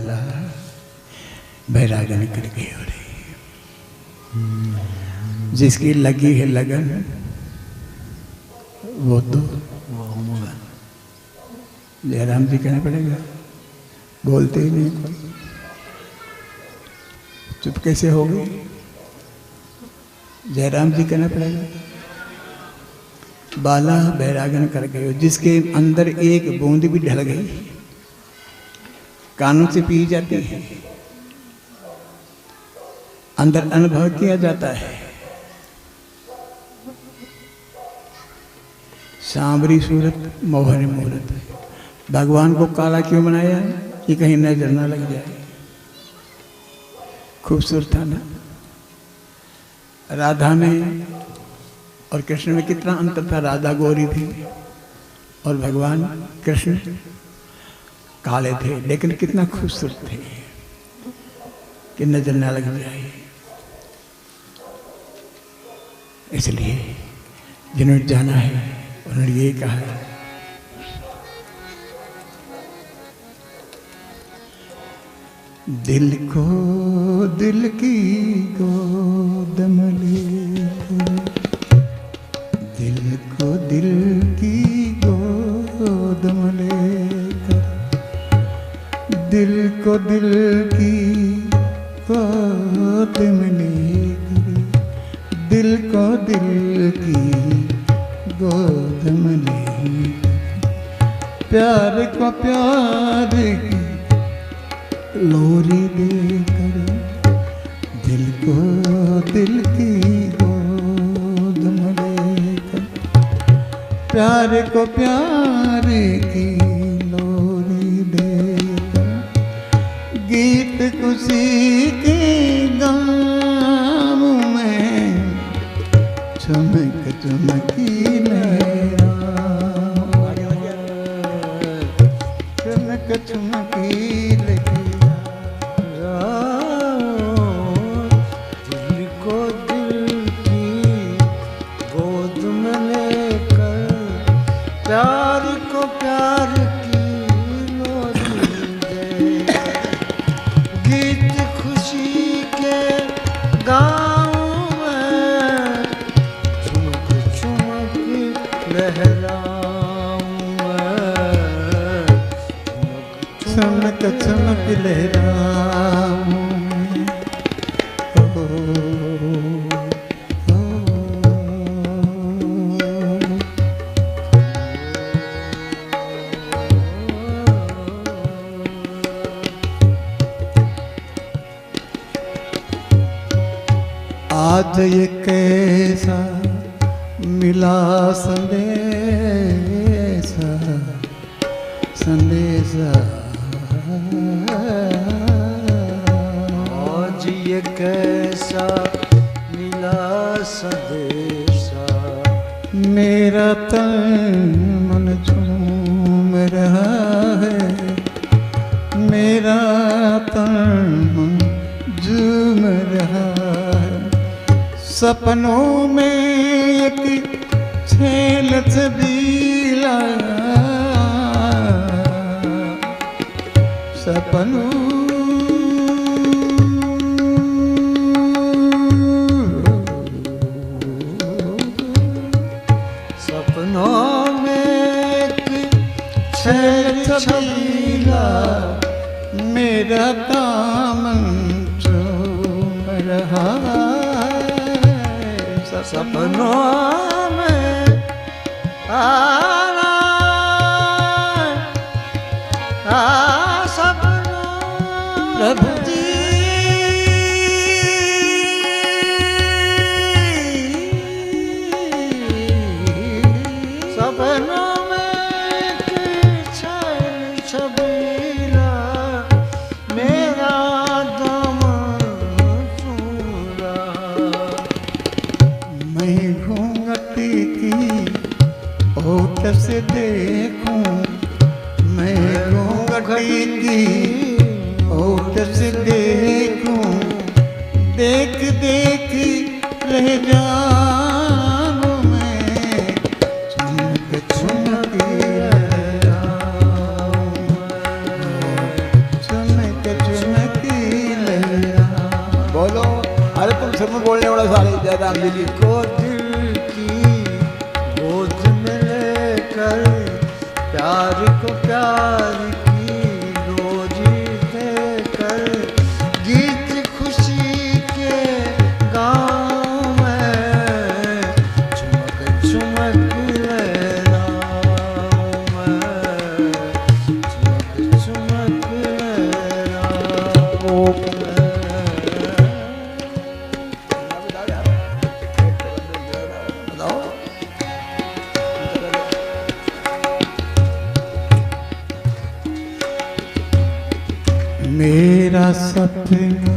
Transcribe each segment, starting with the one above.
बाला बैरागन कर गए हो रे। जिसकी लगी है लगन वो तो जयराम जी कहना पड़ेगा, बोलते ही नहीं कोई, चुप कैसे हो गई? जयराम जी कहना पड़ेगा, बाला बैरागन कर गए हो। जिसके अंदर एक बूंद भी ढल गई, कानों से पी जाती है, अंदर अनुभव किया जाता है। सांवरी सूरत मोहनी मूरत, भगवान को काला क्यों बनाया कि कहीं नजर ना लग जाए। खूबसूरत था ना। राधा में और कृष्ण में कितना अंतर था। राधा गोरी थी और भगवान कृष्ण काले थे, लेकिन कितना खूबसूरत थे कि नजर ना लग जाए। इसलिए जिन्होंने जाना है उन्होंने ये कहा है, दिल को दिल की गोद में लेकर, दिल को दिल की गोद में लेकर, दिल को दिल की गोद में लेकर, दिल को दिल की गोद में लेकर, प्यार को प्यार की लोरी देकर, दिल को दिल की गोद में लेकर, प्यार को प्यार की लोरी देकर, गीत खुशी के गाम में चमक चमकी लहरा, चमक चमकी लहरा, दिल को दिल की गोद में लेकर, प्यार को प्यार की लोरी दे, गीत खुशी के गाँव में चमक चमक लहराऊं मैं, चमक चमक लहराऊं। आज ये कैसा मिला संदेशा, संदेशा, आज ये कैसा मिला संदेशा, मेरा तन मन झूम रहा है, मेरा तन मन झूम रहा है। सपनों में एक छेल छबीला, सपनों में एक छेल छबीला, मेरा दामन चूम रहा है। सपनों में आना सपनों प्रभु जी, सपनों में छल छबीला, मेरा दामन चूम रहा। मैं घूंघट की ओट से देखूं, मैं घूंघट की ओट से देखूं, देख देख रह जाऊं मैं, चमक चमक लहराऊं, चमक सब में बोलने वाला सारे जयराम जी की। को दिल की गोद में लेकर प्यार को प्यार की रोजी देकर गीत खुशी के गाँव में चुमक चुमक लहरा में चुमक चुमक लहरा मेरा सपना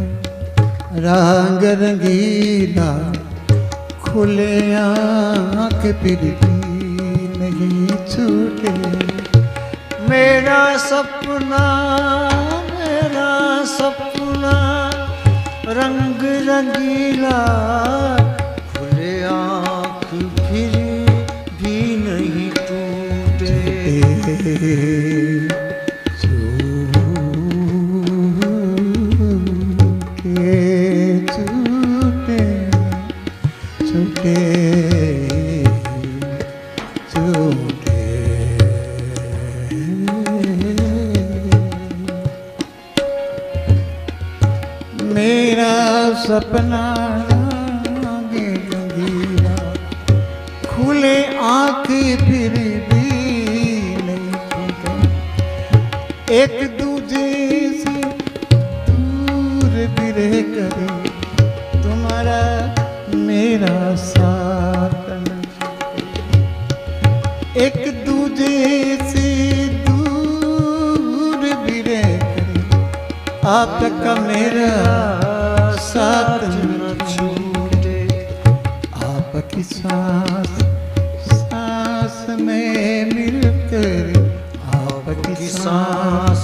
रंग रंगीला खुले आँख फिर भी नहीं छूटे। मेरा सपना रंग रंगीला खुले आँख फिर भी नहीं टूटे। मेरा सपना रंगीला खुले आँख फिर भी नहीं छूटे। एक दूजे से दूर भी रह कर तुम्हारा मेरा साथ न छूटे। एक दूजे से दूर भी रह कर आपका मेरा साथ न छूटे। आपकी सांस सांस में मिलकर आपकी सांस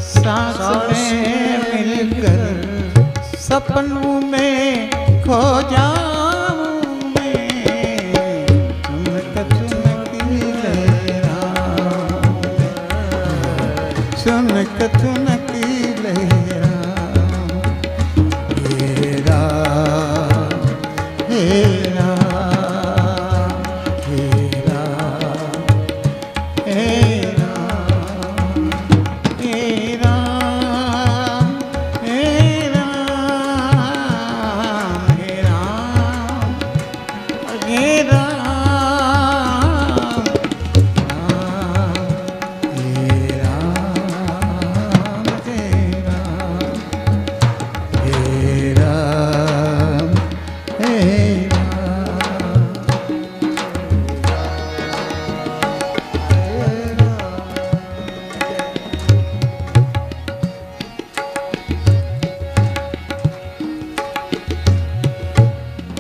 सांस में मिलकर सपनों में खो जाऊं मैं। चुमक चुमकी लहरा चुमक चुमकी लहरा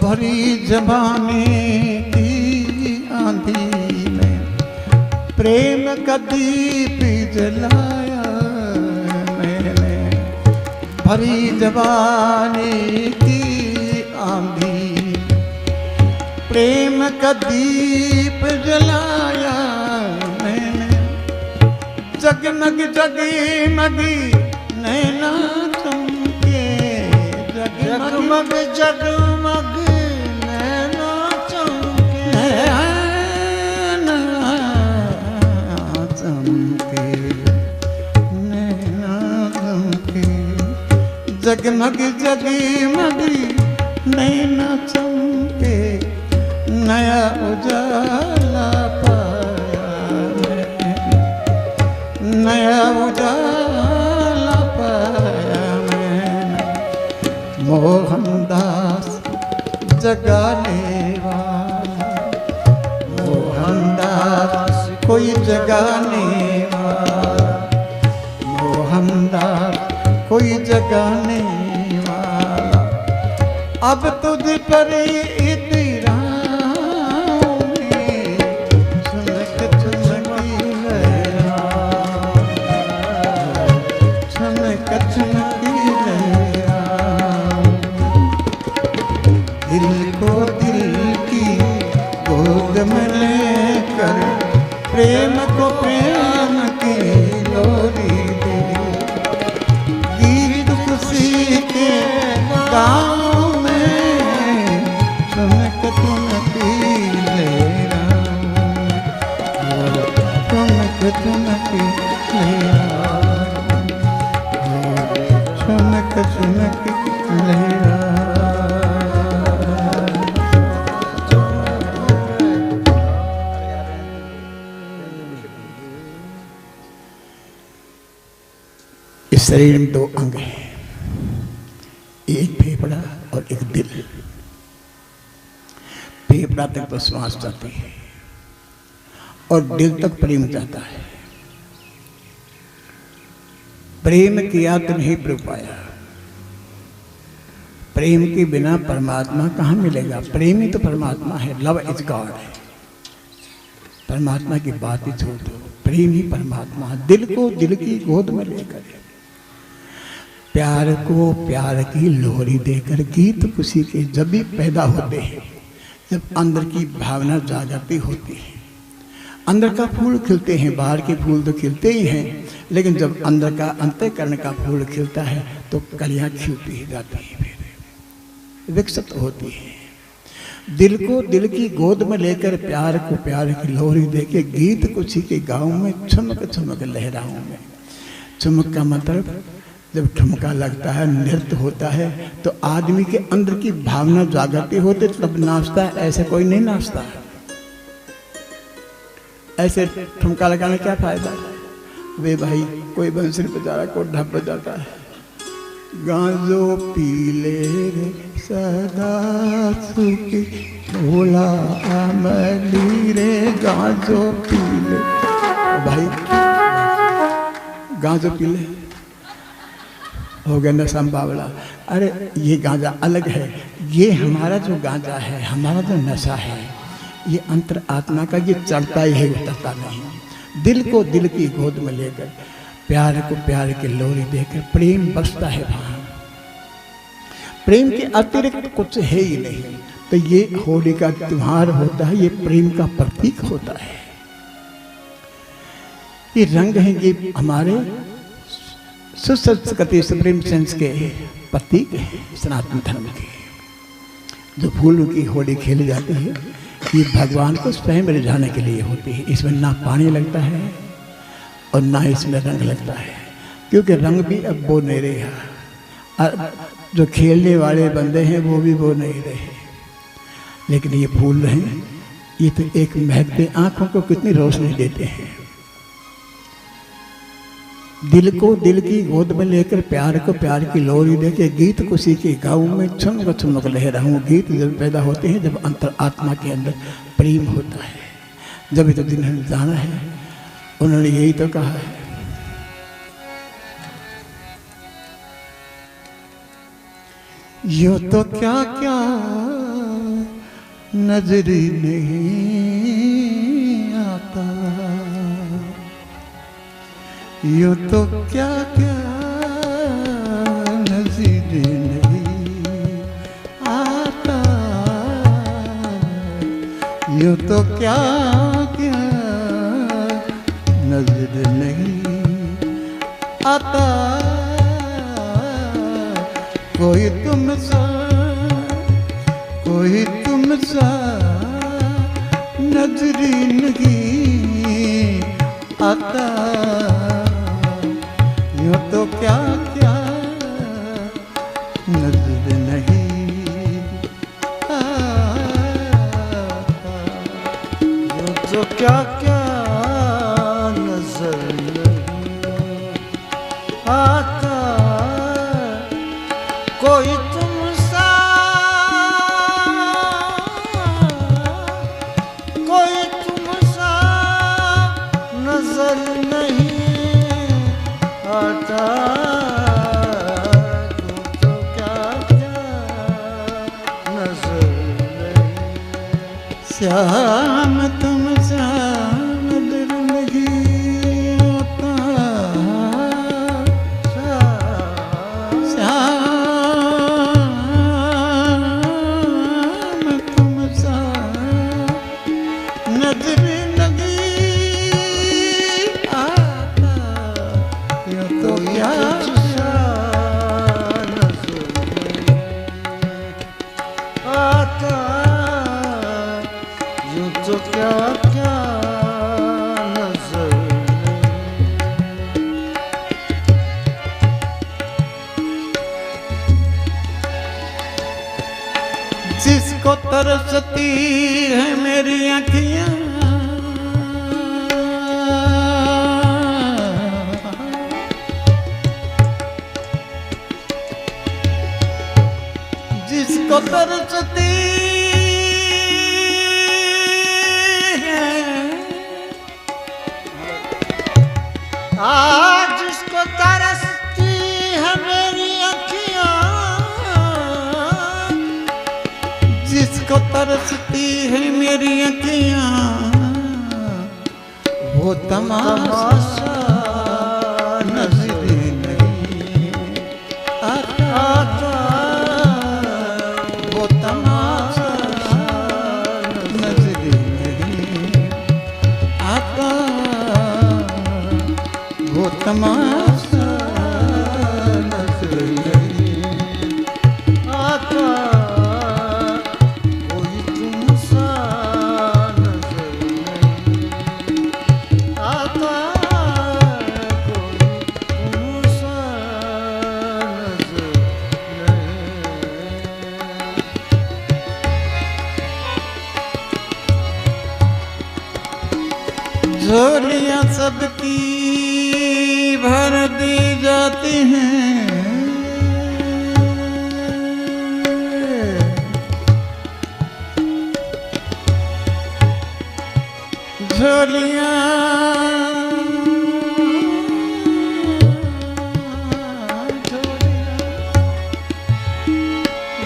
भरी जमाने की आंधी में प्रेम का दीप जलाया मैंने। भरी जवानी की आंधी प्रेम का दीप जलाया मैंने। जगमग जगमगी नैना चमके जगमग जगमग नैना चमके नैना चमके नैना चमके जगमग जगमगी नैना चमके नया उजाला पाया मैंने। नया उजाला पाया मैंने। मोहनदास जगाने वाला मोहनदास कोई जगाने वाला मोहनदास कोई जगाने वाला। अब तुझ पर इतरा चमक चमकी लहरा चमक चमकी लहरा। दिल को दिल की गोद में लेकर प्रेम को प्रेम की लोरी दे। गीत खुशी के गाँव में छुनक छुनक लहरा। इस शरीर में दो अंग हैं, एक फेफड़ा और एक दिल। फेफड़ा तक तो श्वास जाती है और दिल तक प्रेम जाता है। प्रेम किया तो नहीं प्रभु पाया। प्रेम के बिना परमात्मा कहाँ मिलेगा? प्रेम ही तो परमात्मा है। लव इज गॉड है। परमात्मा की बात ही छोड़ दो, प्रेम ही परमात्मा है। दिल को दिल की गोद में लेकर, प्यार को प्यार की लोहरी देकर, गीत खुशी के जब भी पैदा होते हैं, जब अंदर की भावना जागृति होती है। अंदर का फूल खिलते हैं, बाहर के फूल तो खिलते ही हैं, लेकिन जब अंदर का अंतःकरण का फूल खिलता है तो कलियां खिलती ही जाती हैं, फिर विकसित होती है। दिल को दिल की गोद में लेकर, प्यार को प्यार की लोहरी देके, गीत खुशी के गाँव में छमक छमक लहराऊं में। चमक का मतलब जब ठुमका लगता है, नृत्य होता है, तो आदमी के अंदर की भावना जागृति होती, तब नाचता है। ऐसे कोई नहीं नाचता। ऐसे ठुमका लगाने क्या फायदा? वे भाई कोई बंसुरी बजा रहा, कोई ढप बजाता है। गांजो पीले रे सदा सुखी भोला अमली रे, गांजो पीले। भाई गांजो पीले हो गया नशा बावला। अरे ये गांजा अलग है, ये हमारा जो गांजा है, हमारा जो नशा है, ये अंतर आत्मा का, ये चढ़ता ही है, उतरता नहीं। दिल को दिल की गोद में लेकर, प्यार को प्यार की लोरी देकर प्रेम बसता है वहां। प्रेम के अतिरिक्त कुछ है ही नहीं। तो ये होली का त्योहार होता है, ये प्रेम का प्रतीक होता है। ये रंग है, ये हमारे सुसंस्कृति सुप्रीम सेंस के प्रतीक है, सनातन धर्म के। जो फूलों की होली खेली जाती है, ये भगवान को स्वयं रिझाने के लिए होती है। इसमें ना पानी लगता है और ना इसमें रंग लगता है, क्योंकि रंग भी अब वो नहीं रहा। जो खेलने वाले बंदे हैं वो भी वो नहीं रहे, लेकिन ये फूल रहे, ये तो एक महकते, आंखों को कितनी रोशनी देते हैं। दिल को दिल की गोद में लेकर, प्यार को प्यार की लोरी देके, गीत खुशी के गाँव में छमक छमक लहराऊं। गीत जब पैदा होते हैं, जब अंतर आत्मा के अंदर प्रेम होता है, जब तो दिन जाना है। उन्होंने यही तो कहा है, यूं तो क्या क्या नजरी नहीं आता, यूं तो क्या क्या नजर नहीं आता, यूं तो क्या क्या नजर नहीं आता। कोई तुमसा नजरी नहीं आता, यूं तो क्या क्या नजर नहीं आता, यूं तो क्या क्या नजर नहीं आता। कोई तुमसा नजर नहीं आता, तो क्या क्या नजर नहीं। श्याम तुमसा नजर नहीं आता, श्याम तुमसा नजर जिसको तरसती है मेरी आँखियाँ, जिसको तरसती है, आज जिसको तरसती है मेरी अखियाँ, जिसको तरसती है मेरी अखियाँ, वो तमाशा नजर नहीं आता, वो तमाशा नजर नहीं आता, वो तमाशा नजर नहीं आता, कोई तुमसा नजर नहीं आता, कोई तुमसा नजर नहीं। झोलियाँ सबकी भर दी जाती हैं, झोलियाँ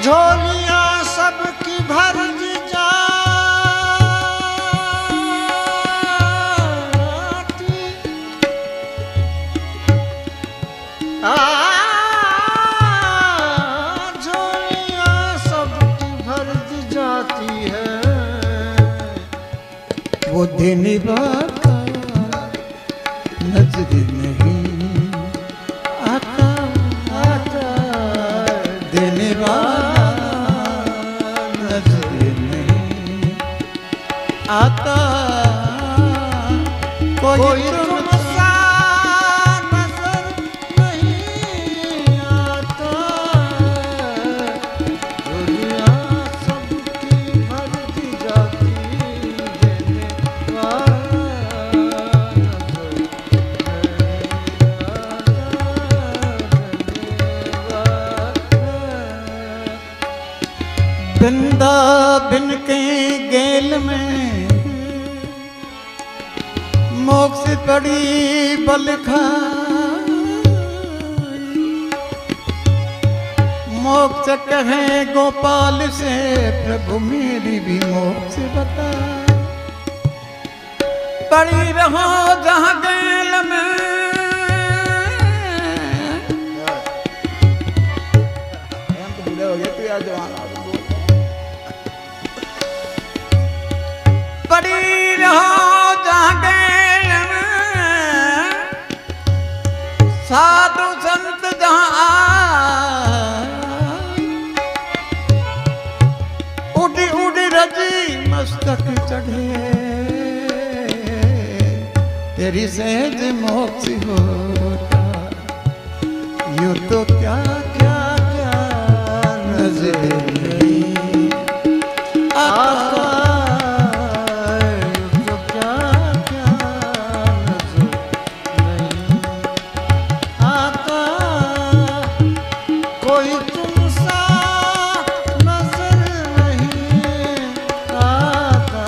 झोलियाँ सबकी भर दी जाती, झोलियाँ सबकी भर दी जाती है, वो देने वाला नजर नहीं आता, आता, देने वाला नजर नहीं आता, कोई तुमसा नजर नहीं आता, झोलियाँ सबकी भर दी जाती, देने वाला नजर वृंदावन के गेल में मोक्ष बड़ी बलखाई, मोक्ष कहे गोपाल से प्रभु मेरी भी मोक्ष बता, पड़ी रहो जहाँ गेल में, पड़ी रहो जहाँ गेल में, साधु संत जहाँ उड़ी उड़ी रजी मस्तक चढ़े, तेरी सहज मोक्ष होता, यूं तो क्या क्या क्या नजर नहीं आता, कोई तुमसा नजर नहीं आता,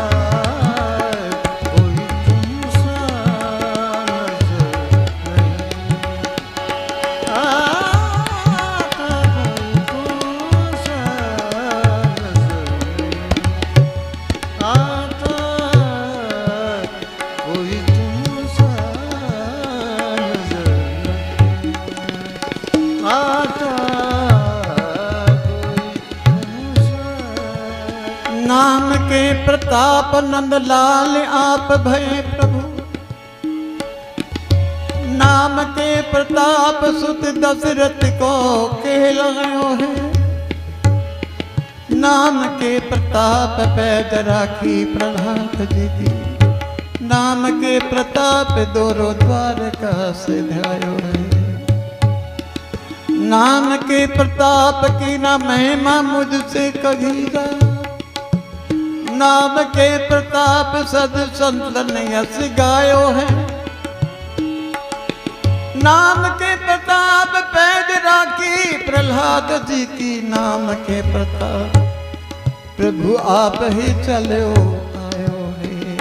कोई तुमसा नजर नहीं आता, कोई तुमसा नजर नहीं आता, कोई तुमसा नजर नहीं आता। नाम के प्रताप नंदलाल आप भय प्रभु, नाम के प्रताप सुत दशरथ को कहलायो है, नाम के प्रताप पैद राखी प्रहलाद जी की, नाम के प्रताप दोरो द्वारका से ध्यायो है, नाम के प्रताप की ना महिमा मुझसे कहीगा, नाम के प्रताप सद संतन यस गायो है। नाम के प्रताप पैद राखी प्रहलाद जी की, नाम के प्रताप प्रभु आप ही चलो आयो है।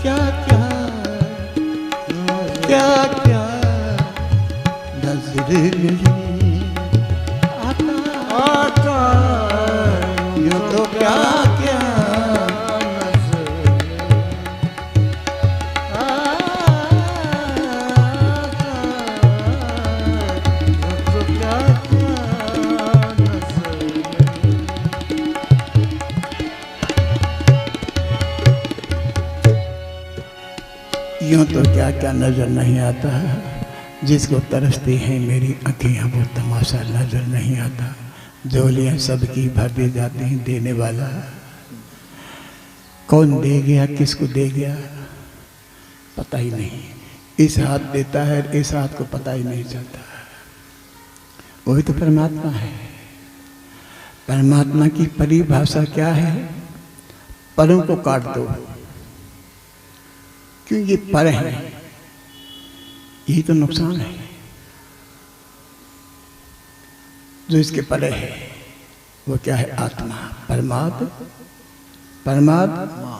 क्या क्या क्या क्या नजर नहीं आता, यो तो क्या क्या यूं तो क्या क्या नजर नहीं आता। जिसको तरसती हैं मेरी आँखें वो तमाशा नजर नहीं आता। झोलियाँ सबकी भर दी जाती हैं, देने वाला कौन दे गया, किसको दे गया पता ही नहीं। इस हाथ देता है, इस हाथ को पता ही नहीं चलता। वही तो परमात्मा है। परमात्मा की परिभाषा क्या है? परों को काट दो, क्यों ये पर है, यही तो नुकसान है। जो इसके परे है वो क्या है? आत्मा, परमात्मा। परमात्मा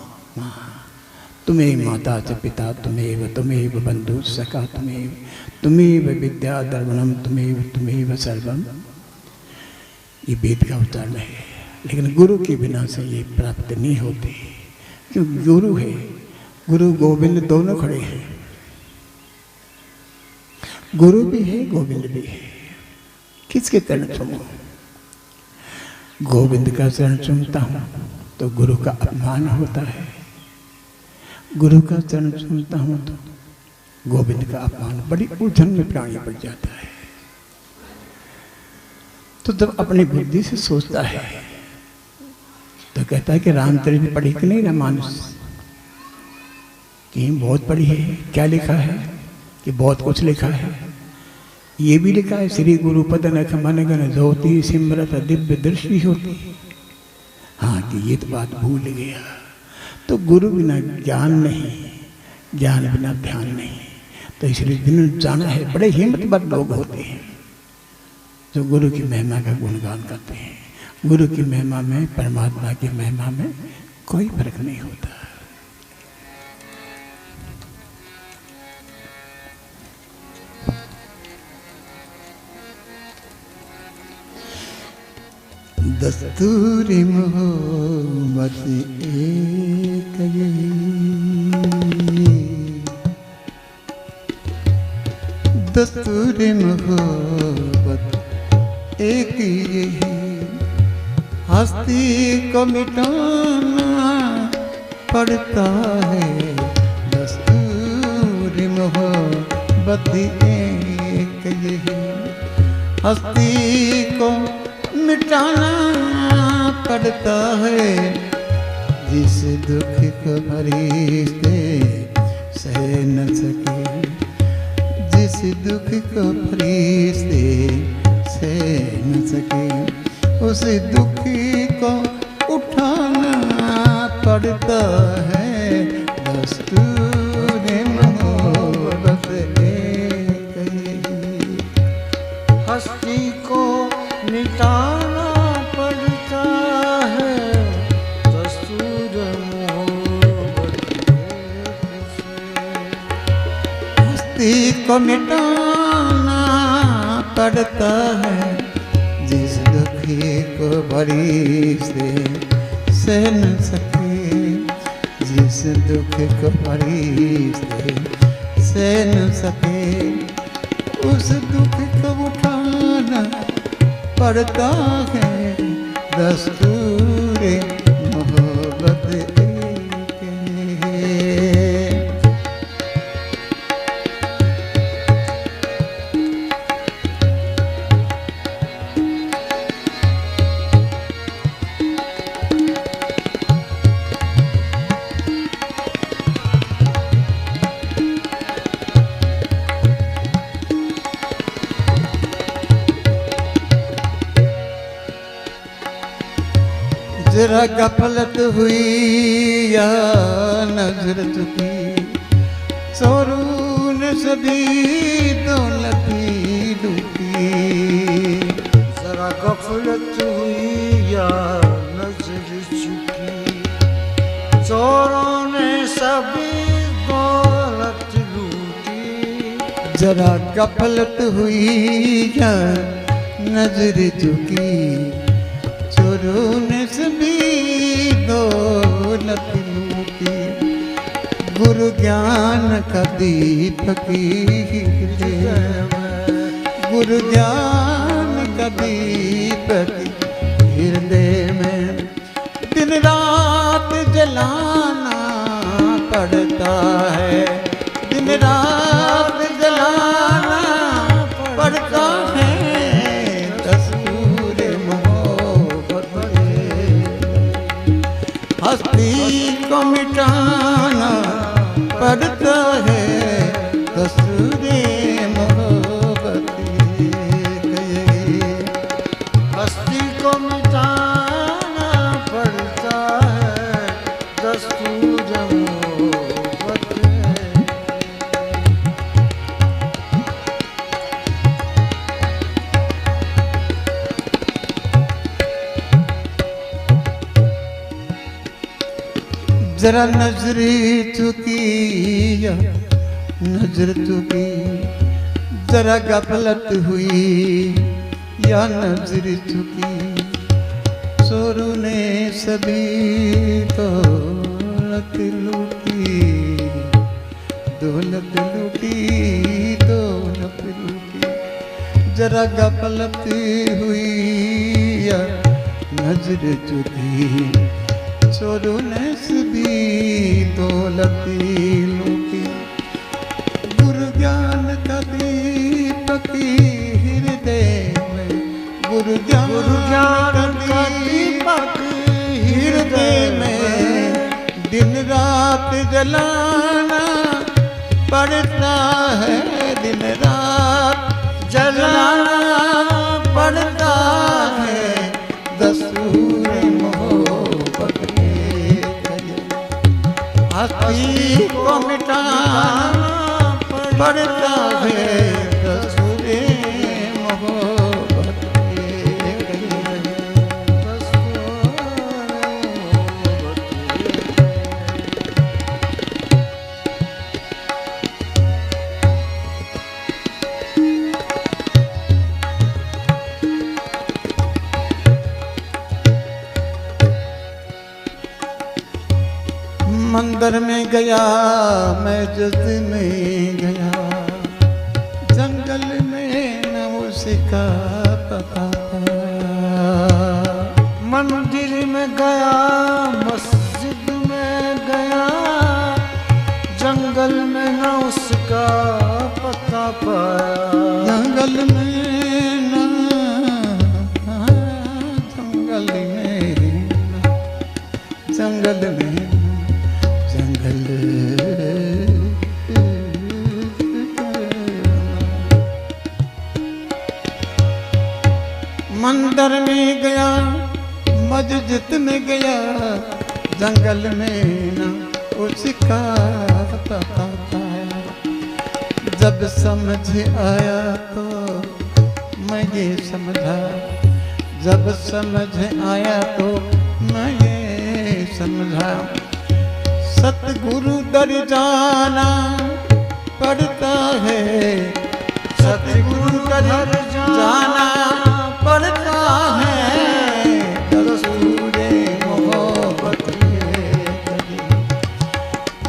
तुम्हें माता च पिता, तुम्हें बंधु सखा, तुम्हें विद्या दर्वणम, तुम्हें सर्वम। ये वेद का उच्चारण है, लेकिन गुरु के बिना से ये प्राप्त नहीं होती। क्योंकि गुरु है, गुरु गोविंद दोनों खड़े हैं। गुरु भी है, गोविंद भी है। किसके चरण चूमो? गोविंद का चरण चूमता हूं तो गुरु का अपमान होता है, गुरु का चरण चूमता हूं तो गोविंद का अपमान। बड़ी उलझन में प्राणी पड़ जाता है। तो जब अपनी बुद्धि से सोचता है तो कहता है कि रामचरित पढ़ी कि नहीं रामानुज? कि बहुत पढ़ी है। क्या लिखा है? कि बहुत कुछ लिखा है। ये भी लिखा है श्री गुरु पद नख मन गण ज्योति सिमरत दिव्य दृष्टि होती। हाँ, कि ये तो बात भूल गया। तो गुरु बिना ज्ञान नहीं, ज्ञान बिना ध्यान नहीं। तो इसलिए दिन जाना है। बड़े हिम्मतवर लोग होते हैं जो गुरु की महिमा का गुणगान करते हैं। गुरु की महिमा में, परमात्मा की महिमा में कोई फर्क नहीं होता। दस्तूर मोहब्बत एक यही, दस्तूर मोहब्बत एक यही, हस्ती को मिटाना पड़ता है। दस्तूर मोहब्बत एक यही, हस्ती को मिटाना पड़ता है। जिस दुख को फरिश्ते सह न सके, जिस दुख को फरिश्ते सह न सके, उस दुखी को उठाना पड़ता है। दस्तूर मोहब्बत एक यही, हस्ती को मिटाना पड़ता है। दस्तूर मोहब्बत हस्ती को मिटाना पड़ता है। जिस दुखी को बड़ी से सह न सके, जिस दुख को बड़ी से सह न सके, उस दुख को उठाना पड़ता है। दस्तूर मोहब्बत एक है। जरा गफलत हुई या नजर झुकी, चोरों ने सभी दौलती लूटी। जरा गफलत हुई या नजर झुकी, चोरों ने सभी दौलत लूटी। जरा गफलत हुई या नजर झुकी, चोरों ने सभी दौलत लूटी। गुरु ज्ञान का दीपक गुरु ज्ञान का दीपक हृदय में दिन रात जलाना पड़ता है। दिन रात जलाना पड़ता है। दस्तूर मोहब्बत हस्ती को मिटाना पड़ता है। दस्तूर मोहब्बत हस्ती को मिटाना पड़ता है। दस्तूर मोहब्बत जरा नजरी चुकी या नजर चुकी, जरा गफलत हुई या नजर चुकी। चोरों ने सभी दौलत लूटी, दौलत लूटी, दौलत लूटी। जरा गफलत हुई या नजर चुकी, चोरों ने सभी दौलत लूटी। गुरु ज्ञान का दीपक हृदय में, गुरु ज्ञान का दीपक हृदय में दिन रात जलाना पड़ता है। दिन रात जलाना पड़ता है। दस्तूर मोहब्बत हस्ती को मिटाना पड़ता है। दस्तूर मोहब्बत मंदिर में गया मैं, जद में गया, जंगल में न उसका पता था। मंदिर में गया, मस्जिद में गया, जंगल में न उसका पता पाया। जंगल में न, जंगल में, जंगल में, जंगल मंदिर में गया, मस्जिद में गया, जंगल में न उसका पता पाया। जब समझ आया तो मैं ये समझा, जब समझ आया तो मैं ये समझा। सतगुरु दर जाना पड़ता है। सतगुरु दर जाना पड़ता है। दस्तूर मोहब्बत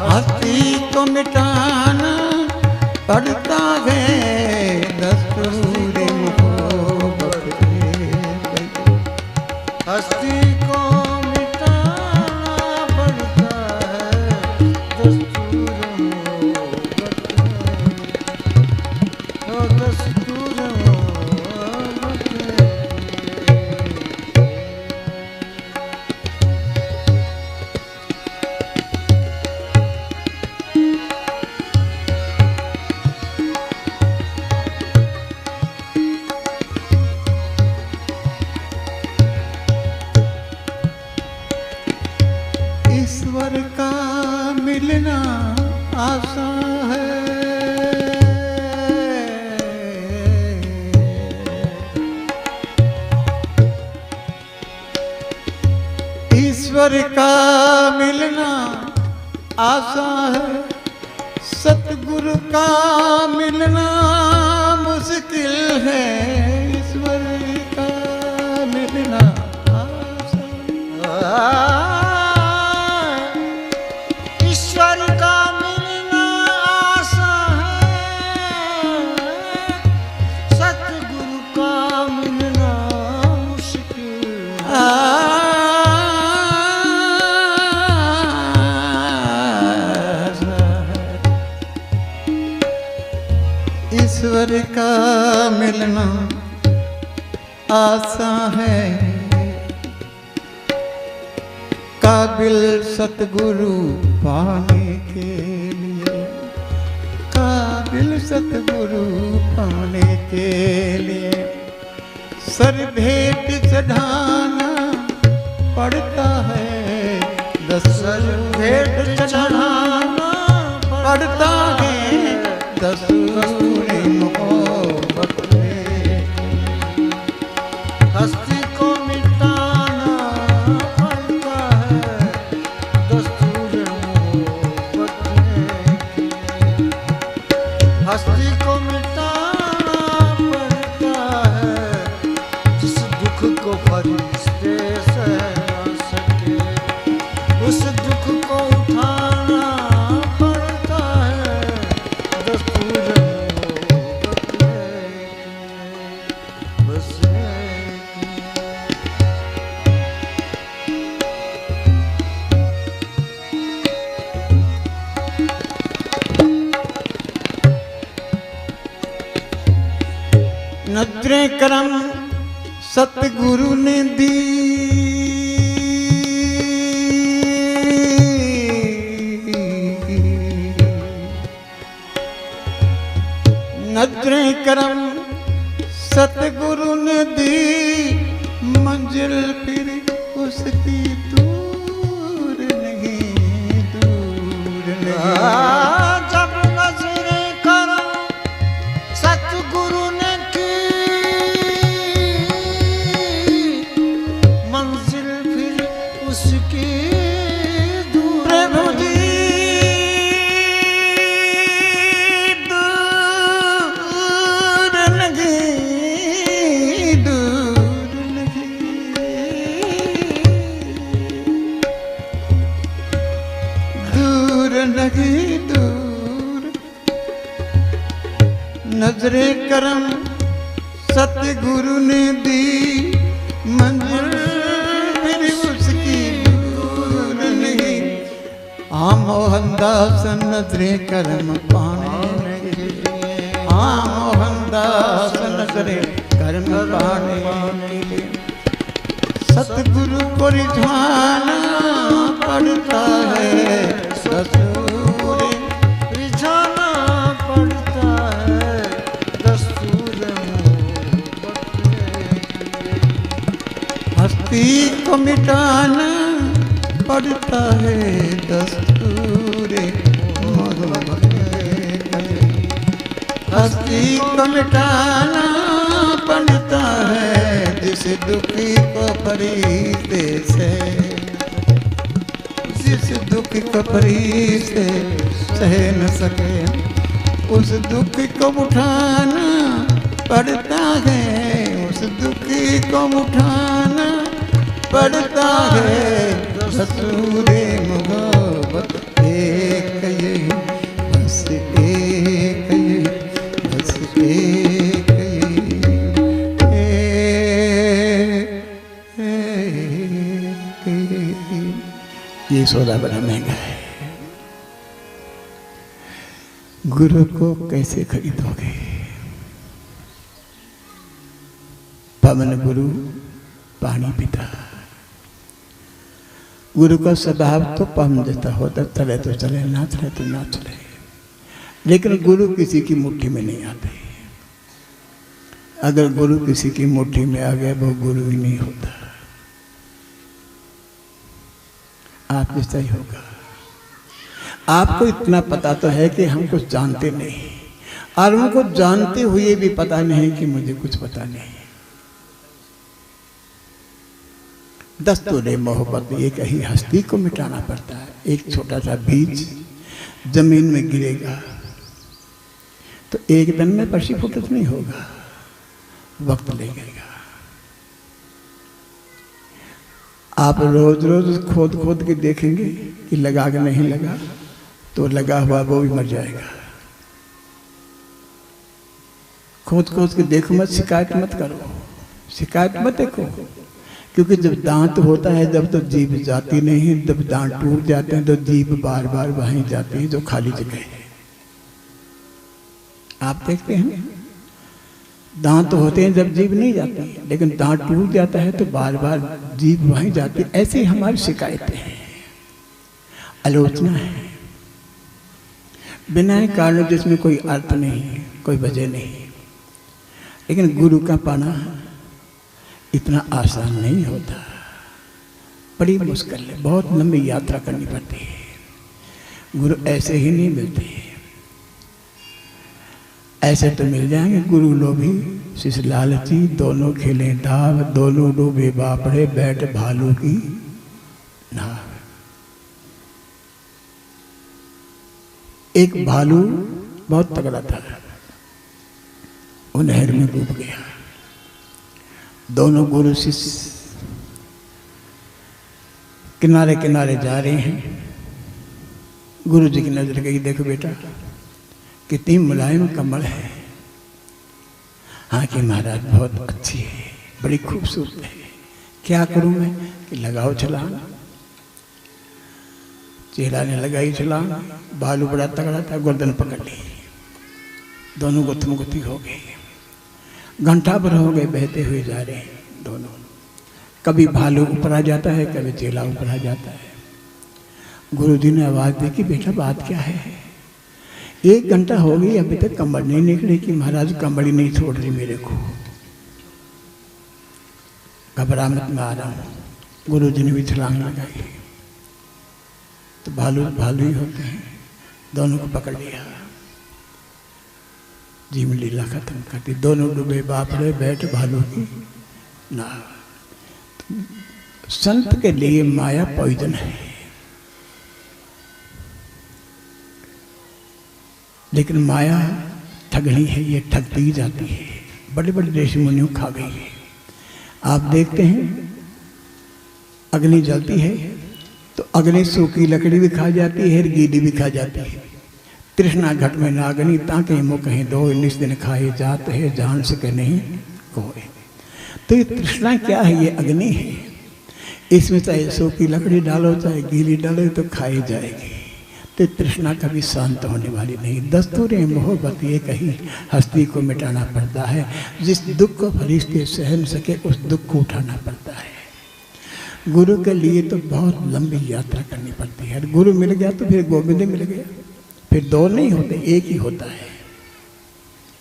हस्ती को मिटाना पड़ता है। दस्तूर मोहब्बत हस्ती को मिलना आसान है। ईश्वर का मिलना आसान है, सतगुरु का मिलना मुश्किल है। ईश्वर का मिलना आसान, ईश्वर का मिलना आसान है, सतगुरु का मिलना मुश्किल है। ईश्वर का मिलना आसान है, काबिल सतगुरु पाने के लिए, काबिल सतगुरु पाने के लिए सर भेंट चढ़ाना पड़ता है। सर भेंट चढ़ाना पड़ता है, दस्तूर मोहब्बत में हस्ती को मिटाना पड़ता है, दस्तूर मोहब्बत में। हस्ती को मिटाना पड़ता है, जिस दुख को फरिश्ते सह न सके, उस दुख को उठाना पड़ता है, दस्तूर मोहब्बत में बसने की। नजरे करम सतगुरु ने दी, नजरे करम सतगुरु ने दी, मंजिल फिर उसकी दूर नहीं, दूर नहीं। जब नजरे करम सतगुरु ने की, मंजिल फिर उसकी दूर प्रभु जी नजरे करम सतगुरु ने दी, मंजिल फिर उसकी दूर नहीं। हाँ मोहनदास नजरे करम पाने के लिए, हाँ मोहनदास नजरे करम पाने के लिए सतगुरु को रिझाना पड़ता है, दस्तूर रिझाना पड़ता है, दस्तूर मोहब्बत में। हस्ती को मिटाना पड़ता है, दस्तूर मोहब्बत में। हस्ती को मिटाना पड़ता है, जिस दुखी को फरिश्ते से, जिस दुख को फरिश्ते सह न सके, उस दुख को उठाना पड़ता है, उस दुखी को उठाना पड़ता है, दस्तूर मोहब्बत एक ये, बस एक ये, बस एक ये सौदा बड़ा महंगा है। गुरु को कैसे खरीदोगे? पवन गुरु पानी पिता। गुरु का स्वभाव तो पवन देता होता, चले तो चले, ना चले तो ना चले, लेकिन गुरु किसी की मुट्ठी में नहीं आते। अगर गुरु किसी की मुट्ठी में आ गया, वो गुरु ही नहीं होता। आप जैसा ही होगा। आपको इतना पता तो है कि हम कुछ जानते नहीं, और उनको जानते हुए भी पता नहीं कि मुझे कुछ पता नहीं। दस्तूरे मोहब्बत एक ही हस्ती को मिटाना पड़ता है। एक छोटा सा बीज जमीन में गिरेगा तो एक दिन में परिस्फुटित नहीं होगा, वक्त लगेगा। आप रोज रोज खोद खोद के देखेंगे कि लगा कि नहीं लगा, तो लगा हुआ वो भी मर जाएगा। खोद खोद के देखो मत, शिकायत मत करो, शिकायत मत देखो, क्योंकि जब दांत होता है जब तो जीभ जाती नहीं है, जब दांत टूट जाते हैं तो जीभ बार बार वहीं जाती है जो खाली जगह है। आप देखते हैं दांत होते हैं जब जीभ नहीं जाती है, लेकिन दांत टूट जाता है तो बार बार जीभ वहीं जाती है। ऐसे ही हमारी शिकायतें हैं, आलोचना है, बिना कारण जिसमें कोई अर्थ नहीं, कोई वजह नहीं। लेकिन गुरु का पाना इतना आसान नहीं होता, बड़ी मुश्किल है, बहुत लंबी यात्रा करनी पड़ती है। गुरु ऐसे ही नहीं मिलते, ऐसे तो मिल जाएंगे गुरु लोभी शिष्य लालची, दोनों खेले दाव, दोनों डूबे बापड़े, बैठ भालू की नाव। एक भालू बहुत तगड़ा था, वो नहर में डूब गया। दोनों गुरु शिष्य किनारे किनारे जा रहे हैं। गुरु जी की नजर गई, देखो बेटा कितनी मुलायम कमल है। हाँ कि महाराज बहुत अच्छी है, बड़ी खूबसूरत है, क्या करूं मैं? कि लगाओ छलांग। चेला ने लगाई छलांग, भालू बड़ा तगड़ा था, गर्दन पकड़ ली, दोनों गुत्थम गुत्थी हो गई। घंटा भर हो गए बहते हुए जा रहे हैं दोनों। कभी भालू ऊपर आ जाता है, कभी चेला ऊपर आ जाता है। गुरु जी ने आवाज दी कि बेटा बात क्या है? 1 घंटा हो गई अभी तक कमर नहीं निकली। कि महाराज कमर ही नहीं छोड़ रही मेरे को, घबरा मत में आ रहा हूँ। गुरु जी ने भी छलांग लगाई तो भालू भालू ही होते हैं, दोनों को पकड़ लिया, जीवन लीला खत्म कर दी। दोनों डूबे बापड़े, बैठ भालू की नाव। संत के लिए माया पॉइजन है, लेकिन माया ठगनी है, ये ठगती जाती है। बड़े बड़े ऋषि मुनियों खा गई है। आप देखते हैं अग्नि जलती है तो अग्नि सूखी लकड़ी भी खा जाती है, गीली भी खा जाती है। तृष्णा घट में नागनी, ताके मुँह कहीं दो, निस दिन खाए जात है, जान सके नहीं कोई। तो ये तृष्णा क्या है? ये अग्नि है। इसमें चाहे सूखी लकड़ी डालो चाहे गीली डालो तो खाई जाएगी। तो तृष्णा कभी शांत होने वाली नहीं। दस्तूर मोहब्बत ये कहीं हस्ती को मिटाना पड़ता है। जिस दुख को फरिश्ते सह न सके उस दुख को उठाना पड़ता है। गुरु के लिए तो बहुत लंबी यात्रा करनी पड़ती है। गुरु मिल गया तो फिर गोविंद मिल गया, फिर 2 नहीं होते, एक ही होता है।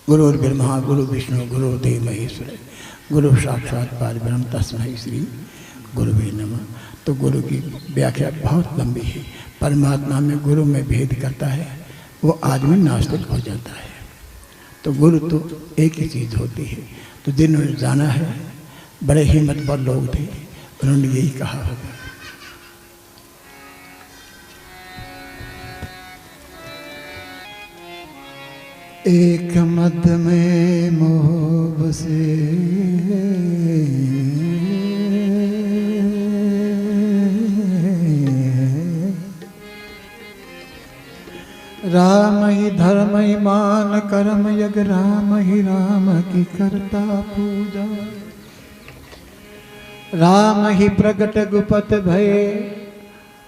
गुरु और ब्रह्मा गुरु विष्णु गुरु देव महेश्वर, गुरु साक्षात परब्रह्म तस्मै श्री गुरुवे नमः। तो गुरु की व्याख्या बहुत लंबी है। परमात्मा में गुरु में भेद करता है, वो आदमी नास्तिक हो जाता है। तो गुरु तो एक ही चीज़ होती है। तो जिन्होंने जाना है, बड़े हिम्मतवर लोग थे, उन्होंने यही कहा होगा। एक मद में मोह बसे, राम ही धर्म ही मान कर्म यज्ञ, राम ही राम की करता पूजा। राम ही प्रगट गुपत भय,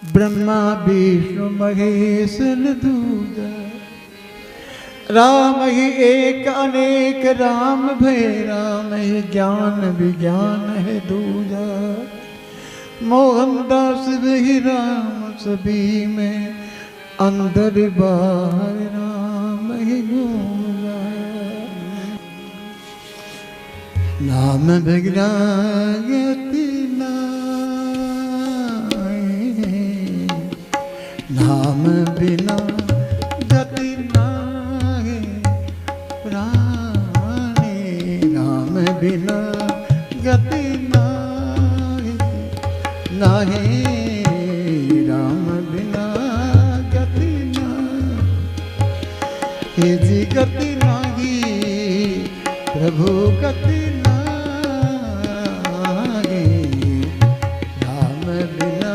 ब्रह्मा विष्णु महेश दूजा। राम ही एक अनेक राम भय, राम ही ज्ञान विज्ञान है दूजा। मोहनदास भी राम सभी में, अंदर बाहर राम ही गूंजा। नाम विज्ञायति नाय, नाम बिना गति नाहि प्राणी, नाम बिना गति नाहि, नाहि राम बिना गति नाहि, जी गति नाहि प्रभु गति नाहि, राम बिना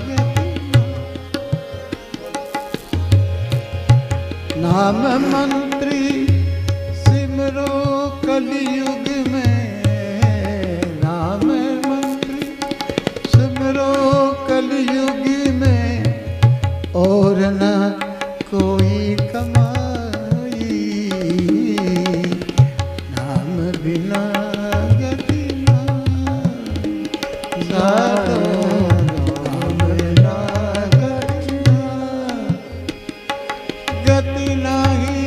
गति नाहि। नाम मंत्री सिमरो कलियुग में, नाम मंत्री सिमरो कलियुग में, और न कोई कमाई, नाम बिना गति नाहि, साधो नाम बिना गति नाहि, गति नाहि,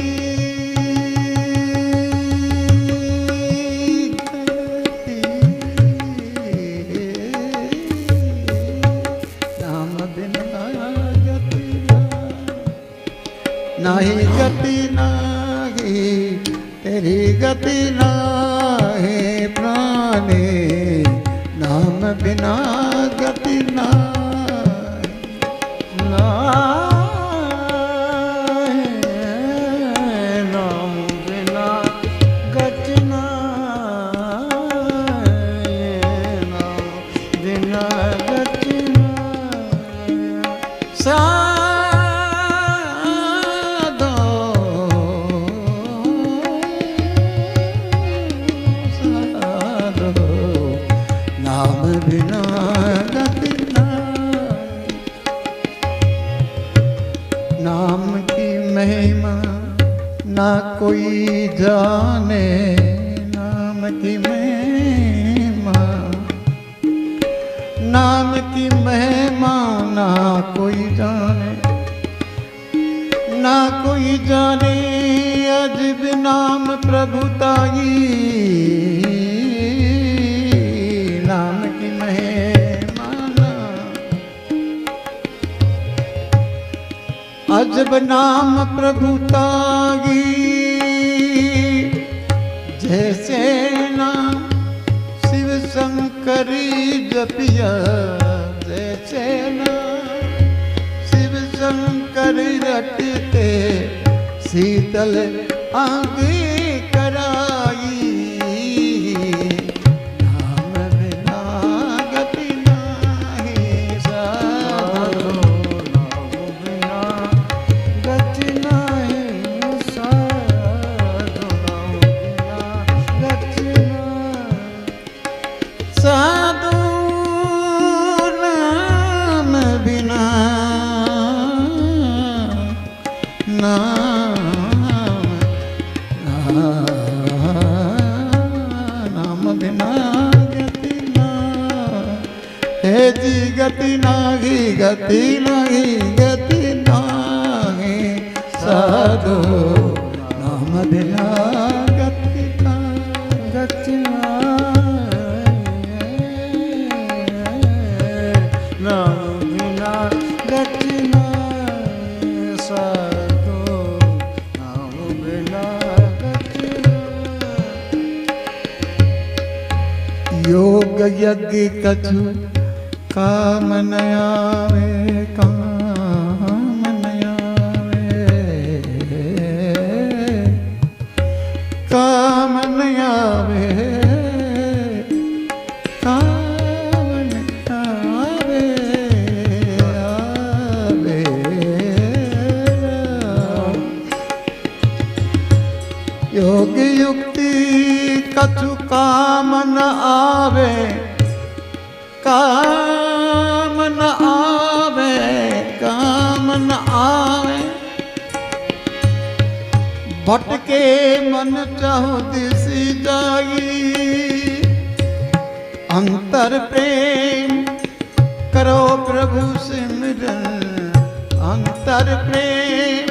गति, नाम बिना गति नाहि, गति नाहि, तेरी गति नाहि प्राणे, नाम बिना गति नाहि, नाहि, नाम बिना गति नाहि, नाम बिना गति नाहि, साधो साधो नाम बिना गति नाहि। नाम की महिमा ना कोई जाने, नाम की महिमा, नाम की महिमा ना कोई जाने, ना कोई जाने अजब नाम प्रभुताई, नाम की महिमा ना अजब नाम प्रभुताई, जैसे नाम शिव शंकरी जपिया, जैसे नाम शिव शंकर रटते, शीतल आंगी कराई, नाम बिना गति नाहि, साधो नाम बिना गति नाहि, साधो नाम बिना गति नाहि, साधु नाम बिना, नाम बिना गति नाहि, हे जी गति नाहि, गति नाहि, गति नाहि, साधु नाम बिना गति नाहि, गति नाहि, नाम बिना गति नाहि, साधु नाम बिना गति नाहि। योग यज्ञ कछु काम न आवे, काम न आवे, काम न आवे, काम न आवे, आवे, योग युक्ति कछु काम न आवे, काम न आवे, काम न आवे, भटके मन चाहु दिशि जाई, अंतर प्रेम करो प्रभु सिमरन, अंतर प्रेम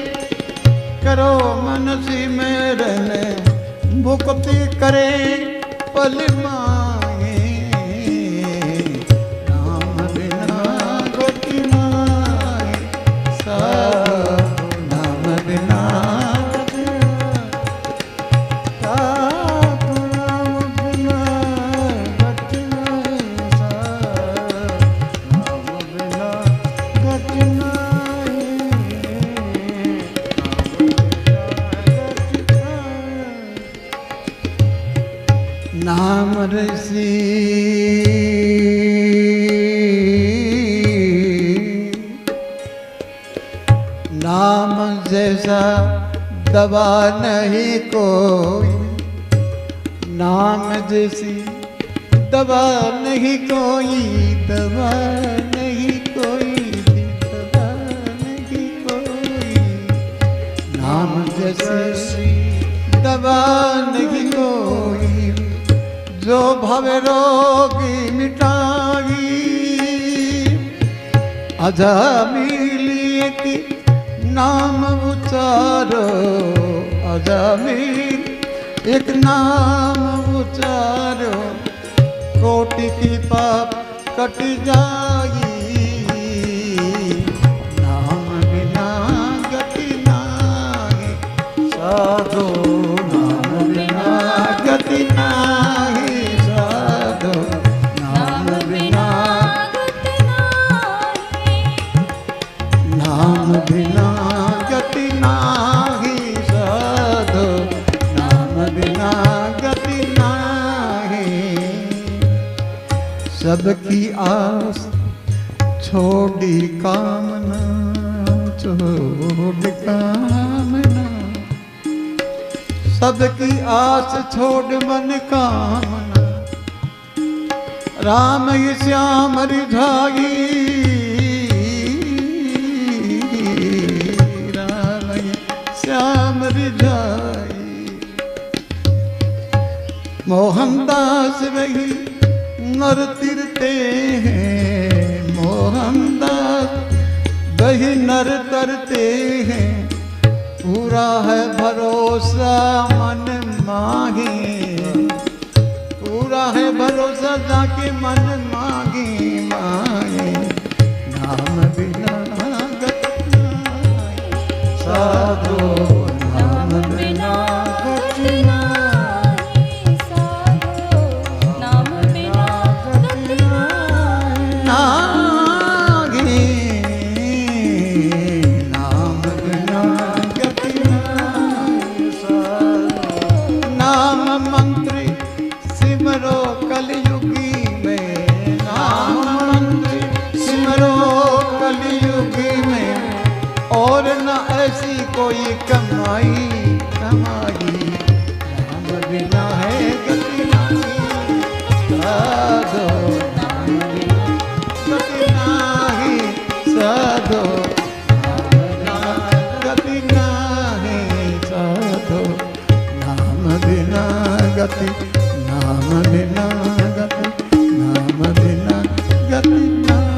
करो मन सिमरन, मुक्ति करे पल मांगे, नाम बिना गति नाहि, दवा नहीं कोई, नाम जैसी दवा नहीं कोई, दवा नहीं कोई, दवा नहीं कोई, नाम जैसी दवा नहीं कोई, जो भव रोगी मिटाई, अजामिल की नाम उचारो, अजामिल एक नाम उचारो, कोटि की पाप कट जाई, नाम बिना गति नाही, साधो नाम बिना गति नाही, साधो नाम बिना गति नाही, नाम बिना गति नाही, साधो नाम बिना गति नाही। सबकी आस छोड़ी कामना, छोड़ कामना, सबकी आस छोड़ मन कामना, राम श्याम रिझाई, राम श्याम रिझाई, मोहनदास वही नर तिरते हैं, मोहनदास वही नर तरते हैं, पूरा है भरोसा मन मांगे, पूरा है भरोसा जाके मन मांगे, मांगे, नाम बिना गति नाही, साधो नाम बिना गति नाही, साधो नाम बिना गति नाही, नाम बिना गति नाही, साधो नाम मंत्री सिमरो कलयुगी में, नाम मंत्री सिमरो कलयुगी में, और न ऐसी कोई कमाई, कमाई, नाम बिना है गति नाही, साधो नाम बिना गति नाही, साधो नाम गति नाही, साधो नाम बिना गति, नाम बिना गति, नाम बिना गति नाही।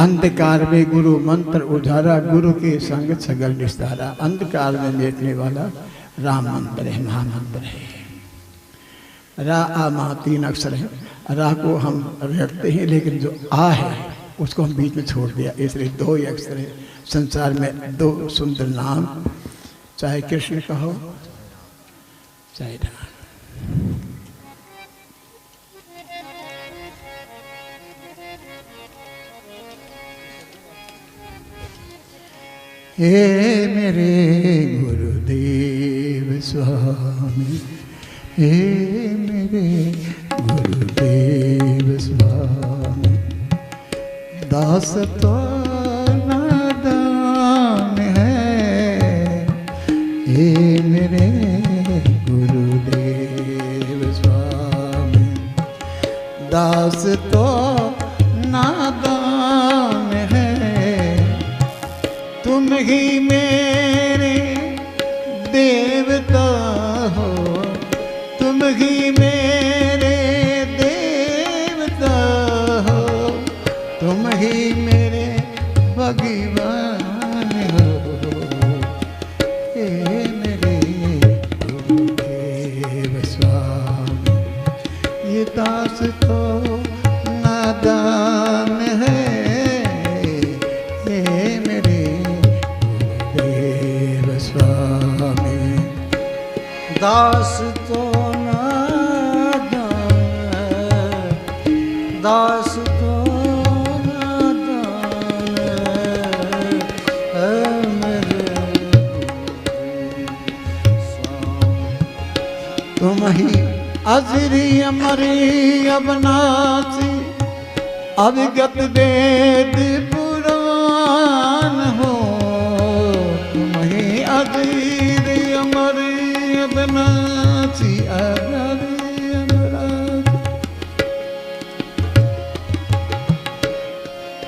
अंधकार में गुरु मंत्र उजारा, गुरु के संग सगल निस्तारा, अंधकार में लेटने वाला राम मंत्र है, महामंत्र है। रा आ मा 3 अक्षर है, रा को हम रखते हैं लेकिन जो आ है उसको हम बीच में छोड़ दिया, इसलिए 2 ही अक्षर है। संसार में 2 सुंदर नाम, चाहे कृष्ण का हो चाहे राम। हे मेरे गुरुदेव स्वामी, हे मेरे गुरुदेव स्वामी, दास तो नादान है, हे मेरे गुरुदेव स्वामी, दास तो नादान है, तुम ही मेरे देवता हो, तुम ही मेरे देवता हो, तुम ही मेरे भगवान हो, हे मेरे गुरुदेव स्वामी, ये दास तो नादान है, हे मेरे गुरुदेव स्वामी, दास तो नादान है, दास तो नादान है, मेरे तुम ही अजरी अमरी अविनाशी, अविगत वेद पुराण, प्राण हो, तुम ही अधीर अमर अविनाशी अमर अमर।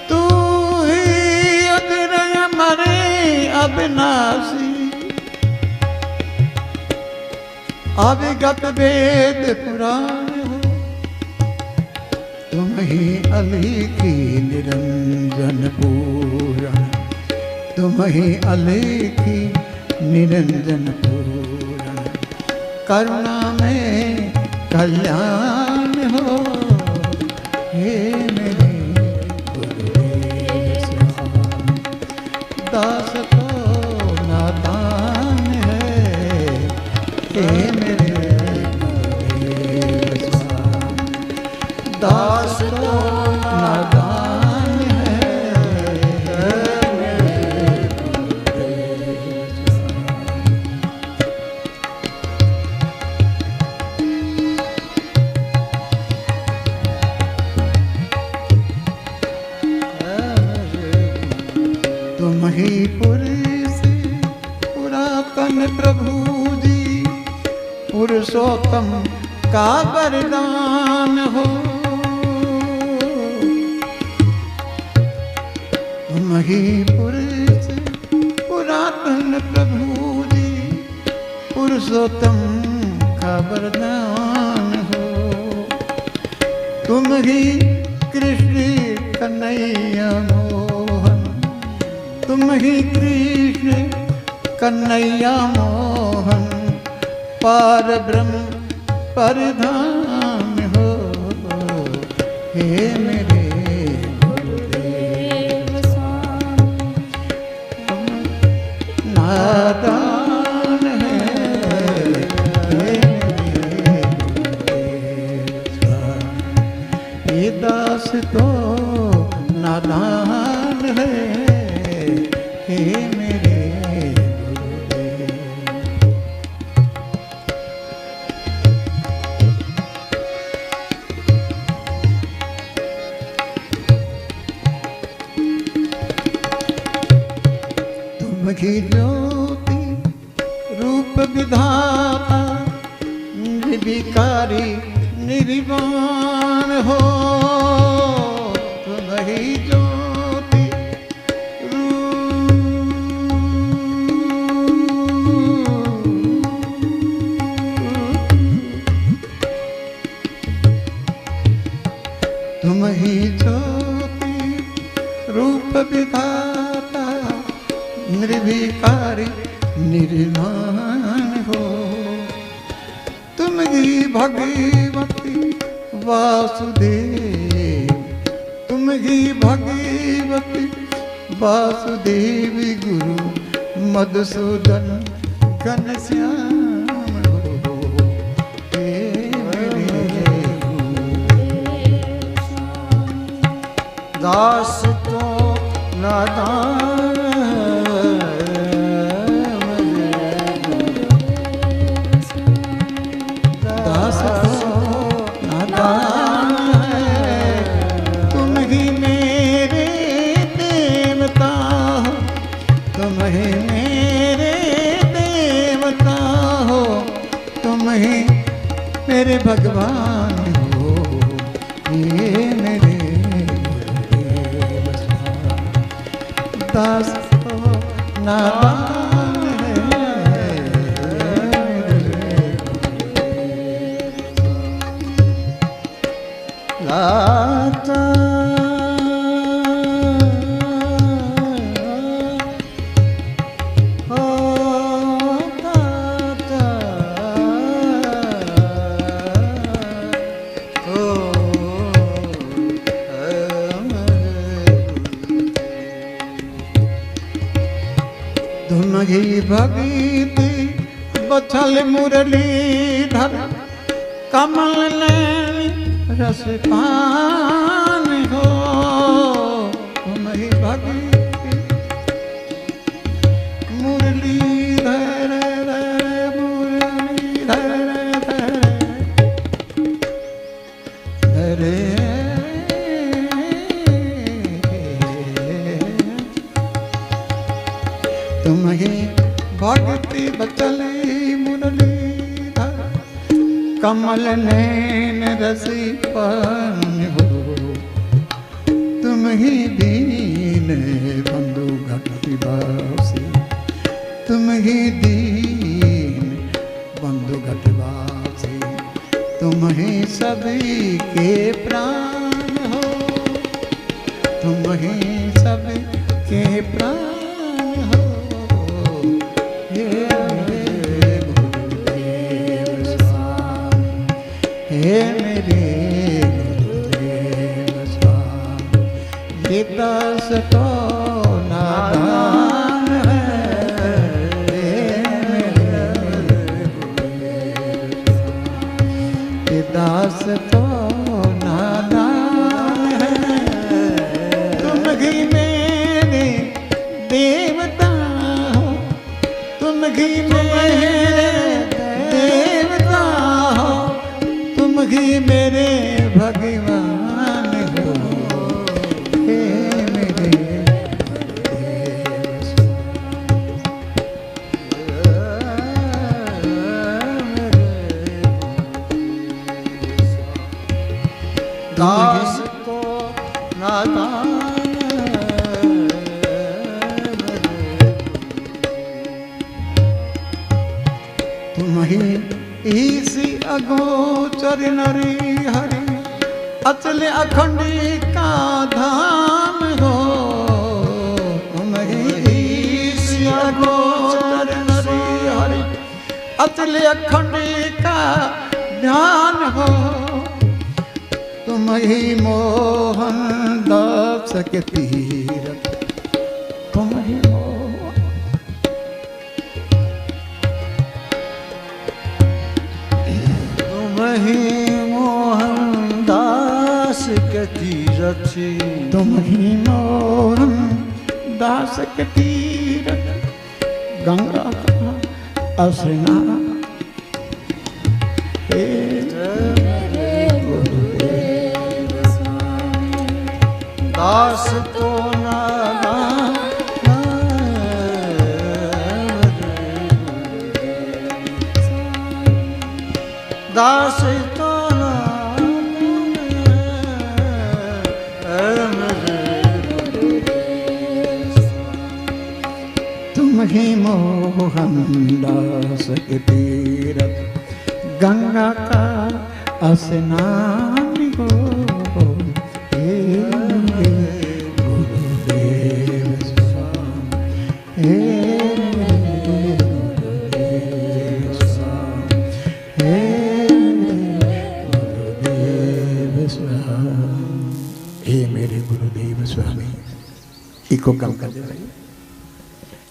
तू ही अधीर अमर अविनाशी, अविगत वेद पुराण हो, तुम ही अलिखी निरंजन पूरण, तुम ही अलिखी निरंजन पूरण। करुणा में कल्याण हो, हे मेरे गुरुदेव श्याम। दास तो नादान है, हे मेरे गुरुदेव श्याम। दास तो नादान है, मेरे गुरुदेव श्याम। तुम ही पुरुष पुरातन प्रभु जी, पुरुषोत्तम का वरदान हो। तुम ही पुरुष पुरातन प्रभु जी, पुरुषोत्तम का वरदान हो। तुम ही कृष्ण कन्हैया मोहन, तुम ही कृष्ण कन्हैया मोहन, पार ब्रह्म परधाम हो, हे मेरे गुरुदेव स्वामी। नादान है, हे मेरे गुरुदेव स्वामी। ये दास तो नादान है, हे मेरे गुरुदेव। तुम ही ज्योति रूप विधाता, निर्विकारी निर्वाण हो। तुम ही ज्योति तुम ही ज्योति रूप विधाता, निर्विकारी निर्वाण हो। तुम ही भगवती वासुदेव, तुम ही भगवती वासुदेव गुरु मधुसूदन घनश्याम हो, हे मेरे गुरुदेव स्वामी। दास तो नादान, दास तो नादान है, तुम ही मेरे देवता हो, तुम ही मेरे देवता हो, तुम ही मेरे भगवान हो, ये मेरे गुरुदेव स्वामी। दास तो नादान है, लाता तुम ही भगीति बछल मुरलीधर, कमल नैनी रस पान हो। तुम ही भगीति मुरलीधर मुरलीधर हरे कमल नैन रसी पान हो, तुम ही दीन बंधु घट वासी, तुम ही दीन बंधु घट वासी, तुम ही सभी के प्राण हो, तुम ही सभी के प्राण हो। हे मेरे गुरुदेव स्वामी, हे मेरे गुरुदेव स्वामी, ये दास तो नादान है, हे मेरे गुरुदेव स्वामी, ये दास तो नादान है। तुम ही मेरे देवता हो, तुम ही मेरे देवता हो, तुम ही मेरे भगवान हो, हे मेरे गुरुदेव स्वामी। दास को नादान तुम ही ईसी अगोचर नरी हरि, अचल अखंडी का धाम हो, तुम ही ईसी अगोचर नरी हरि, अचल अखंडी का ध्यान हो, तुम ही मोहन दास के तीरथ, तुम ही मोहन दास के तीरथ, तुम ही मोहन दास के तीरथ, गंगा का स्नान हे गुरुदेव स्वामी। दास को नादान दास तो तुम ही मोहन दास के तीरथ, गंगा का स्नान हो, हे गुरुदेव स्वामी, हे गुरुदेव स्वामी, हे हे मेरे गुरुदेव स्वामी। इको कम कर दे भाई।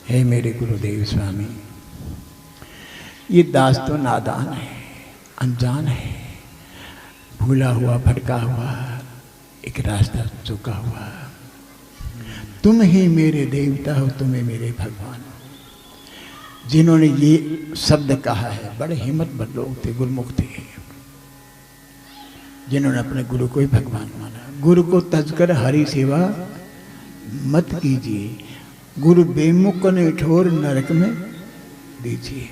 हे मेरे गुरुदेव स्वामी, ये दास तो नादान है, अनजान है, भूला हुआ भटका हुआ, एक रास्ता चुका हुआ। तुम ही मेरे देवता हो, तुम ही मेरे भगवान हो। जिन्होंने ये शब्द कहा है बड़े हिम्मत लोग थे, गुरुमुख थे, जिन्होंने अपने गुरु को ही भगवान माना। गुरु को तजकर हरि सेवा मत कीजिए, गुरु बेमुख को निठोर नरक में दीजिए।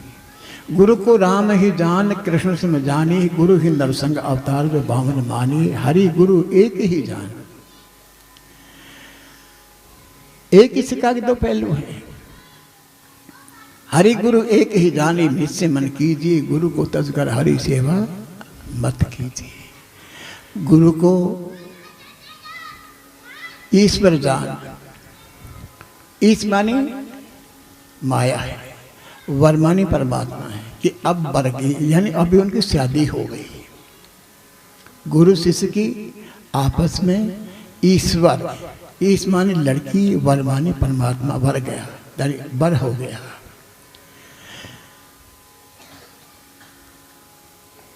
गुरु को राम ही जान कृष्ण से जानी, गुरु ही नरसंग अवतार जो बामन मानी। हरि गुरु एक ही जान, एक ही सिक्का के दो पहलू हैं। हरि गुरु एक ही जानी, निश्चय मन कीजिए, गुरु को तजकर हरि सेवा मत कीजिए। गुरु को ईश्वर जान, ईश मानी माया है, वर मानी परमात्मा है कि अब वर गई, यानी अभी उनकी शादी हो गई। गुरु शिष्य की आपस में ईश्वर, ईश मानी लड़की, वर मानी परमात्मा, वर गया, यानी वर हो गया।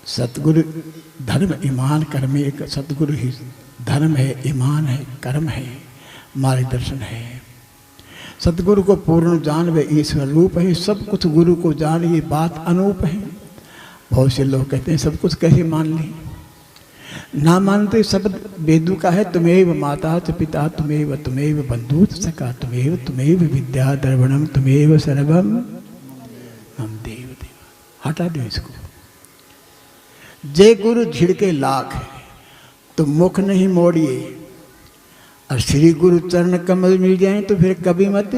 सतगुरु धर्म ईमान कर्म, एक सतगुरु ही धर्म है, ईमान है, कर्म है, मार्गदर्शन है। सतगुरु को पूर्ण जान वे ईश्वर रूप है, सब कुछ गुरु को जान, ये बात अनूप है। बहुत से लोग कहते हैं सब कुछ कैसे मान लें, ना मानते शब्द वेदों का है। तुम्हेव माता च पिता, तुम्हेव बंधु सखा, तुम्हेव विद्या द्रविणम, तुम्हेव सर्वम मम देव देव। हटा दो इसको। जे गुरु झिड़के लाख तो मुख नहीं मोड़िए, और श्री गुरु चरण कमल मिल जाए तो फिर कभी मत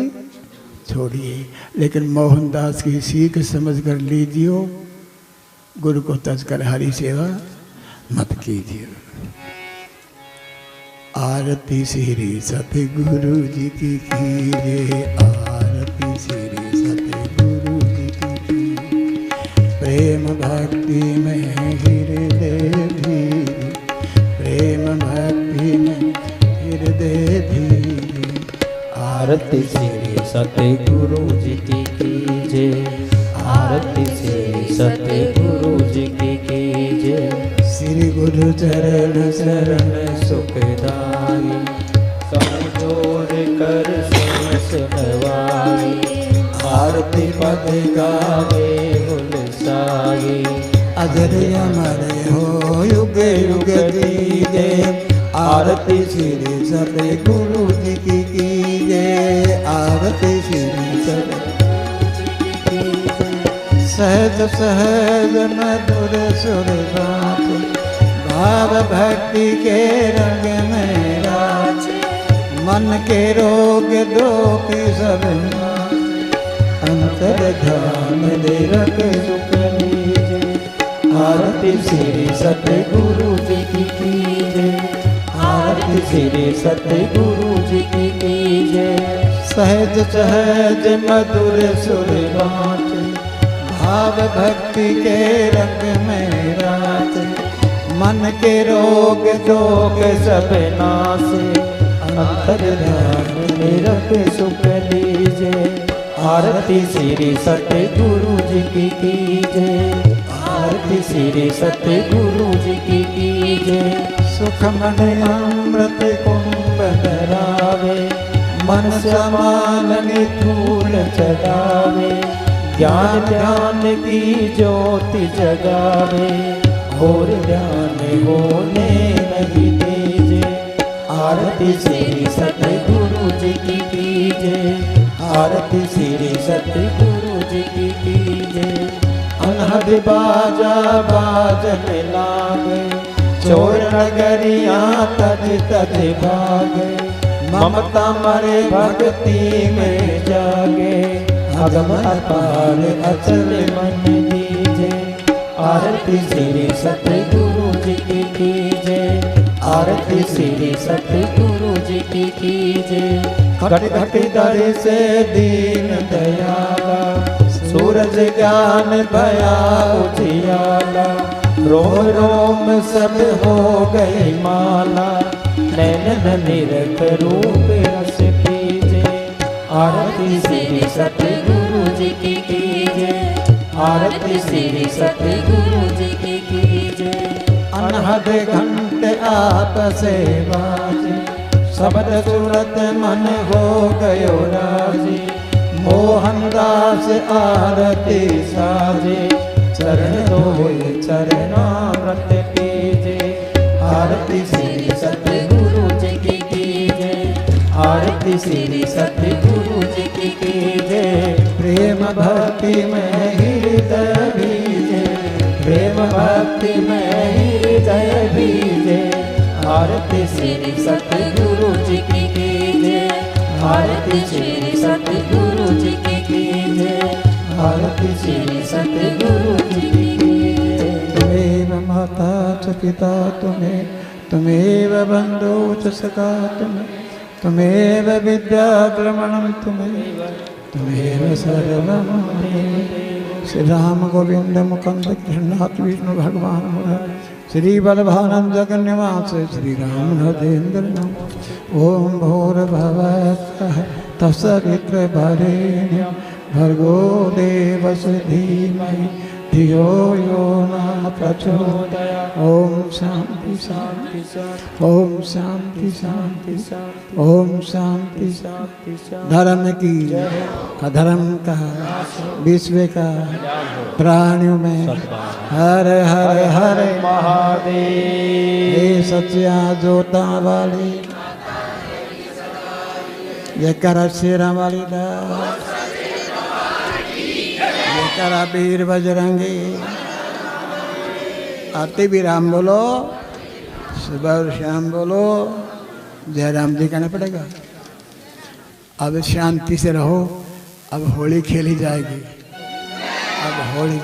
छोड़िए। लेकिन मोहनदास की सीख समझ कर लीजिए, गुरु को तज कर हरि सेवा मत कीजिए। आरती श्री सतगुरु जी की कीजिए, आरती श्री सतगुरु जी की कीजिए। प्रेम भक्ति में हृदय धीरे, प्रेम भक्ति में हृदय धीरे। आरती श्री सतगुरु जी की कीजिए, आरती श्री सतगुरु जी की कीजिए। श्री गुरु चरण शरण सुखदाई, समझोर कर सुनवाई। आरती पद गावे हुलसाई, अजर अमर हो युग युग दीजे। आरती श्री सतगुरु जी की कीजिए, आरती श्री सतगुरु जी की कीजिए। सहज सहज मधुर सुर बात, भाव भक्ति के रंग में राजे। मन के रोग दोख सब नाश, अंतर ध्यान दे रख सुख लीजिए। आरती श्री सतगुरु जी की कीजिए, आरती श्री सतगुरु जी की कीजिए। सहज सहज मधुर सुर बाँचे, भाव भक्ति के रंग में राज। मन के रोग दोग सब नासे, अंतर ध्यान में रख सुख लीजिए। आरती श्री सतगुरु जी की कीजिए, आरती श्री सतगुरु जी की कीजिए। सुख मन अमृत कुंभ धरावे, मन समान निधूल चढ़ावे। ज्ञान ध्यान की ज्योति जगावे, और ध्यान होने नहीं दीजिए। आरती श्री सतगुरु जी की कीजिए, आरती श्री सतगुरु जी की कीजिए। अनहद बाजा बाजन लागे, चोर नगरिया तज तज भागे। ममता मरे भक्ति में जागे, अगम अपार अचल मन दीजिए। आरती श्री सतगुरु जी की कीजिए, आरती श्री सतगुरु जी की कीजिए। घट घट दर से दीन दयाला, सूरज ज्ञान भया उजियाला। रोम रोम सब हो गई माला, नैन निरख रूप रस कीजिए। आरती श्री सतगुरु जी की कीजिए, आरती श्री सतगुरु जी की कीजिए। अनहद घंट आपस बाजे, शब्द सूरत मन हो गयो राजी। मोहनदास आरती साजे, चरण धोए चरणामृत कीजिए। आरती श्री सतगुरु जी की कीजिए, आरती श्री सतगुरु जी की कीजिए। प्रेम भक्ति में हृदय बीजे, प्रेम भक्ति में हृदय बीजे। आरती श्री सतगुरु जी की कीजिए, आरती श्री सतगुरु जी की कीजिए। आरती श्री सतगुरु जी की कीजिए। तुमेव माता च पिता तुम्हें, तुमेव बंधु च सखा तुम्हें। तुमेव विद्या द्रमणं तुम्हें, तुमेव सर्वं मम। श्री राम गोविंद मुकुंद कृष्णनाथ विष्णु भगवान मुरारी। श्री बलभानंद जगन्निवास श्री राम नरेंद्र नाम। ओम भूर्भुवः तत्सवितुर् वरेण्यं भर्गो देवस्य धीमहि धियो यो न प्रचोदयात्। ओम शांति शांति शांति, ओम शांति शांति शांति, ओम शांति शांति। धर्म की अधर्म का विश्व का प्राणियों में हर हर हर महादेव। हे सच्चा जोता वाली, ये कर शेरा वाली दा, ये कर वीर बजरंगी। आते भी राम बोलो, सुबह और शाम बोलो, जय राम जी कहना पड़ेगा। अब शांति से रहो, अब होली खेली जाएगी, अब होली